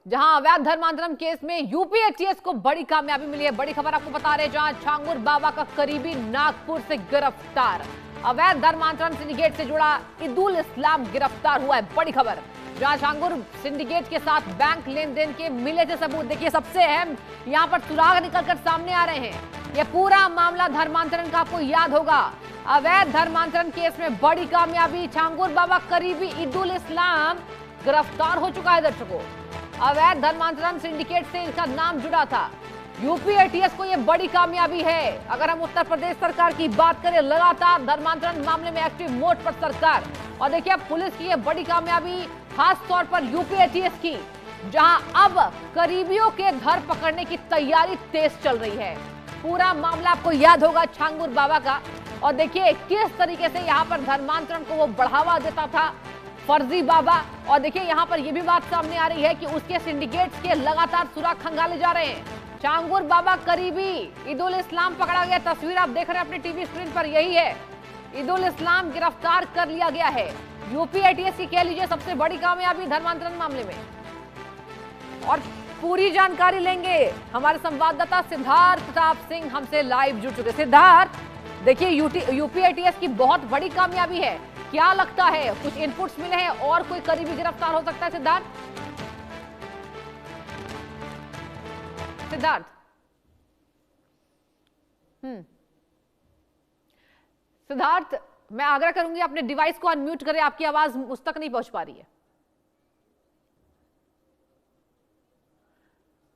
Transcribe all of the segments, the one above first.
जहां अवैध धर्मांतरण केस में यूपी एटीएस को बड़ी कामयाबी मिली है। बड़ी खबर आपको बता रहे, जहां छांगुर बाबा का करीबी नागपुर से गिरफ्तार। अवैध धर्मांतरण सिंडिकेट से जुड़ा इदुल इस्लाम गिरफ्तार हुआ है। बड़ी खबर, जहां छांगुर सिंडिकेट के साथ बैंक लेन देन के मिले थे सबूत। देखिए, सबसे अहम यहां पर सुराग निकलकर सामने आ रहे हैं। यह पूरा मामला धर्मांतरण का आपको याद होगा। अवैध धर्मांतरण केस में बड़ी कामयाबी, छांगुर बाबा करीबी इदुल इस्लाम गिरफ्तार हो चुका है। दर्शकों, अवैध धर्मांतरण सिंडिकेट से इनका नाम जुड़ा था। यूपी एटीएस को यह बड़ी कामयाबी है। अगर हम उत्तर प्रदेश सरकार की बात करें, लगातार धर्मांतरण मामले में एक्टिव मोड पर सरकार, और देखिए अब पुलिस की यह बड़ी कामयाबी, खास तौर पर यूपी एटीएस की, जहां अब करीबियों के धर पकड़ने की तैयारी तेज चल रही है। पूरा मामला आपको याद होगा छांगुर बाबा का, और देखिए किस तरीके से यहाँ पर धर्मांतरण को वो बढ़ावा देता था फर्जी बाबा। और देखिए यहाँ पर यह भी बात सामने आ रही है कि उसके सिंडिकेट्स के लगातार सुराग खंगाले जा रहे हैं। छांगुर बाबा करीबी इदुल इस्लाम पकड़ा गया। तस्वीर आप देख रहे हैं अपनी टीवी स्क्रीन पर, यही है। इदुल इस्लाम गिरफ्तार कर लिया गया है। यूपी एटीएस की कह लीजिए सबसे बड़ी कामयाबी धर्मांतरण मामले में। और पूरी जानकारी लेंगे हमारे संवाददाता सिद्धार्थ प्रताप सिंह हमसे लाइव जुड़ चुके। सिद्धार्थ, देखिए यूपी एटीएस की बहुत बड़ी कामयाबी है। क्या लगता है, कुछ इनपुट्स मिले हैं और कोई करीबी गिरफ्तार हो सकता है? सिद्धार्थ सिद्धार्थ सिद्धार्थ, मैं आग्रह करूंगी अपने डिवाइस को अनम्यूट करें, आपकी आवाज उस तक नहीं पहुंच पा रही है।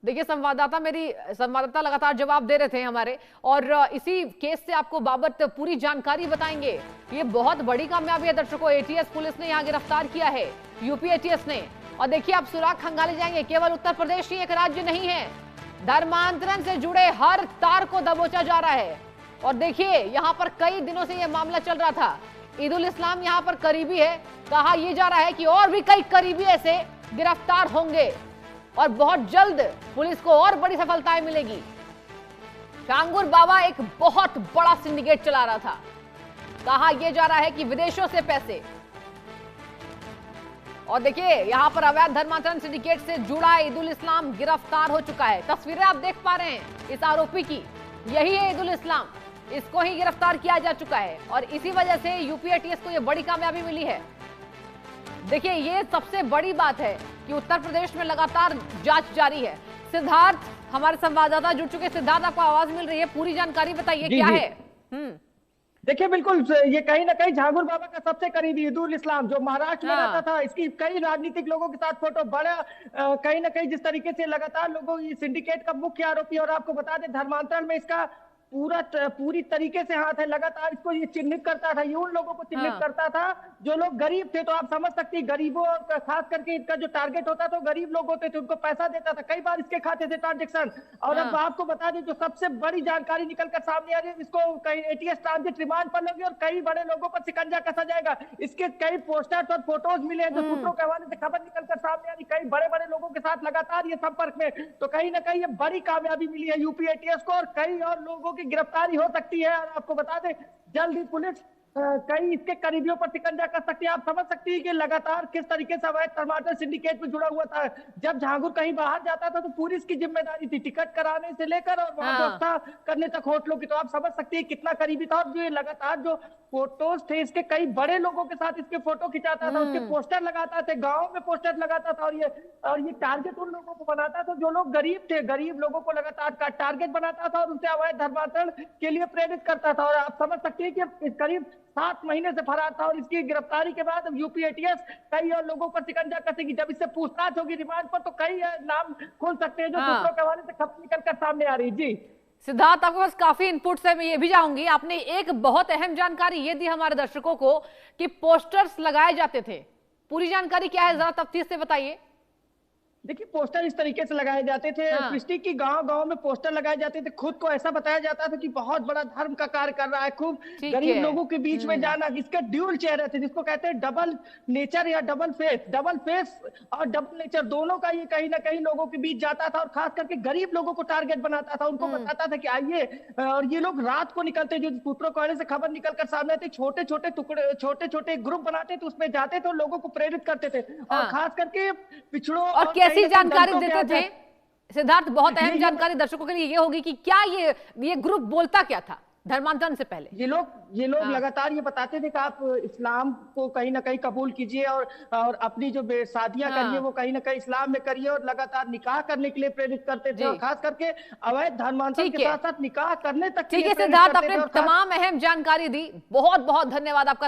देखिए, संवाददाता लगातार जवाब दे रहे थे हमारे, और इसी केस से आपको बाबत पूरी जानकारी बताएंगे। ये बहुत बड़ी कामयाबी है दर्शकों, एटीएस पुलिस ने यहां गिरफ्तार किया है, यूपी एटीएस ने। और देखिए अब सुराग खंगाले जाएंगे। केवल उत्तर प्रदेश ही एक राज्य नहीं है, धर्मांतरण से जुड़े हर तार को दबोचा जा रहा है। और देखिए यहां पर कई दिनों से यह मामला चल रहा था। इदुल इस्लाम यहां पर करीबी है, कहा यह जा रहा है कि और भी कई करीबी ऐसे गिरफ्तार होंगे और बहुत जल्द पुलिस को और बड़ी सफलताएं मिलेगी। छांगुर बाबा एक बहुत बड़ा सिंडिकेट चला रहा था। कहा यह जा रहा है कि विदेशों से पैसे, और देखिए यहां पर अवैध धर्मांतरण सिंडिकेट से जुड़ा इदुल इस्लाम गिरफ्तार हो चुका है। तस्वीरें आप देख पा रहे हैं इस आरोपी की, यही है इदुल इस्लाम। इसको ही गिरफ्तार किया जा चुका है और इसी वजह से यूपी एटीएस को यह बड़ी कामयाबी मिली है। देखिए ये सबसे बड़ी बात है कि उत्तर प्रदेश में लगातार जांच जारी है। सिद्धार्थ, हमारे संवाददाता जुड़ चुके। सिद्धार्थ, आपको आवाज मिल रही है, पूरी जानकारी बताइए क्या है। देखिए, बिल्कुल ये कहीं ना कहीं छांगुर बाबा का सबसे करीबी इदुल इस्लाम, जो महाराष्ट्र में रहता था, इसकी कई राजनीतिक लोगों के साथ फोटो बड़ा, कहीं ना कहीं जिस तरीके से लगातार लोगों सिंडिकेट का मुख्य आरोपी। और आपको बता दें, धर्मांतरण में इसका पूरी तरीके से हाथ है। लगातार इसको ये चिन्हित करता था, ये उन लोगों को चिन्हित करता था जो लोग गरीब थे। तो आप समझ सकते हैं, गरीबों और खास करके इनका जो टारगेट होता था गरीब लोग होते थे, उनको पैसा देता था। कई बार इसके खाते से ट्रांजेक्शन। और अब आपको बता दें, जो सबसे बड़ी जानकारी निकलकर सामने आ रही है, इसको कई एटीएस ट्रांजिट रिमांड पर लोगे और कई बड़े लोगों पर शिकंजा कसा जाएगा। इसके कई पोस्टर्स और फोटोज मिले हैं, जो सूत्रों के हवाले से खबर निकलकर सामने आ रही। कई बड़े बड़े लोगों के साथ लगातार ये संपर्क में, तो कहीं ना कहीं ये बड़ी कामयाबी मिली है यूपी एटीएस को, और कई और लोगों की गिरफ्तारी हो सकती है। और आपको बता दें, जल्द ही पुलिस कई इसके करीबियों पर शिकंजा कर सकती है। आप समझ सकती है कि लगातार किस तरीके से अवैध टमाटर सिंडिकेट में जुड़ा हुआ था। जब छांगुर कहीं बाहर जाता था तो पूरी इसकी जिम्मेदारी थी, टिकट कराने से लेकर और वहां व्यवस्था करने तक होटलों की। तो आप समझ सकती है कितना करीबी था। और जो ये लगातार जो फोटोज थे, इसके कई बड़े लोगों के साथ इसके फोटो खिंचाता था, उसके पोस्टर लगाता था, गाँव में पोस्टर लगाता था। और ये टारगेट उन लोगों को बनाता था जो लोग गरीब थे, गरीब लोगों को लगातार टारगेट बनाता था और उनसे अवैध धर्मांतरण के लिए प्रेरित करता था। और आप समझ सकते हैं कि करीब 7 महीने से फरार था, और इसकी गिरफ्तारी के बाद यूपी एटीएस कई और लोगों पर शिकंजा कसेगी। जब इससे पूछताछ होगी रिमांड पर, तो कई नाम खुल सकते हैं जो सूत्रों के हवाले से खबर निकलकर सामने आ रही। जी सिद्धार्थ, आपके पास काफी इनपुट्स है, मैं ये भी चाहूंगी। आपने एक बहुत अहम जानकारी ये दी हमारे दर्शकों को कि पोस्टर्स लगाए जाते थे। पूरी जानकारी क्या है, जरा तफ्तीश से बताइए। देखिए, पोस्टर इस तरीके से लगाए जाते थे। सृष्टि की गांव-गांव में पोस्टर लगाए जाते थे। खुद को ऐसा बताया जाता था कि बहुत बड़ा धर्म का कार्य कर रहा है, खूब गरीब लोगों के बीच में जाना। इसके ड्यूल चेहरे थे, जिसको कहते हैं डबल नेचर या डबल फेस और डबल नेचर, दोनों का ये कहीं ना कहीं लोगों के बीच जाता था और खास करके गरीब लोगों को टारगेट बनाता था। उनको बताता था कि आइए, और ये लोग रात को निकलते, जो सूत्रों के से खबर निकलकर सामने आती, छोटे छोटे टुकड़े, छोटे छोटे ग्रुप बनाते थे, उसमें जाते थे और लोगों को प्रेरित करते थे। और खास करके पिछड़ों और ऐसी ना कहीं जानकारी दलितों के देते थे आजाद- सिद्धार्थ, बहुत अहम ये जानकारी दर्शकों के लिए ये होगी कि क्या ये ग्रुप बोलता क्या था धर्मांतरण से पहले। ये लोग हाँ। लगातार ये बताते थे कि आप इस्लाम को कहीं ना कहीं कबूल कीजिए और अपनी जो शादियां हाँ। करिए वो कहीं ना कहीं इस्लाम में करिए, और लगातार निकाह करने के लिए प्रेरित करते थे, जी। और खास करके अवैध धर्मांतरण ठीक के है। साथ साथ निकाह करने तक के ठीक लिए है प्रेरित सिद्धार्थ, करते आपने थे। और खास तमाम अहम जानकारी दी, बहुत बहुत धन्यवाद आपका।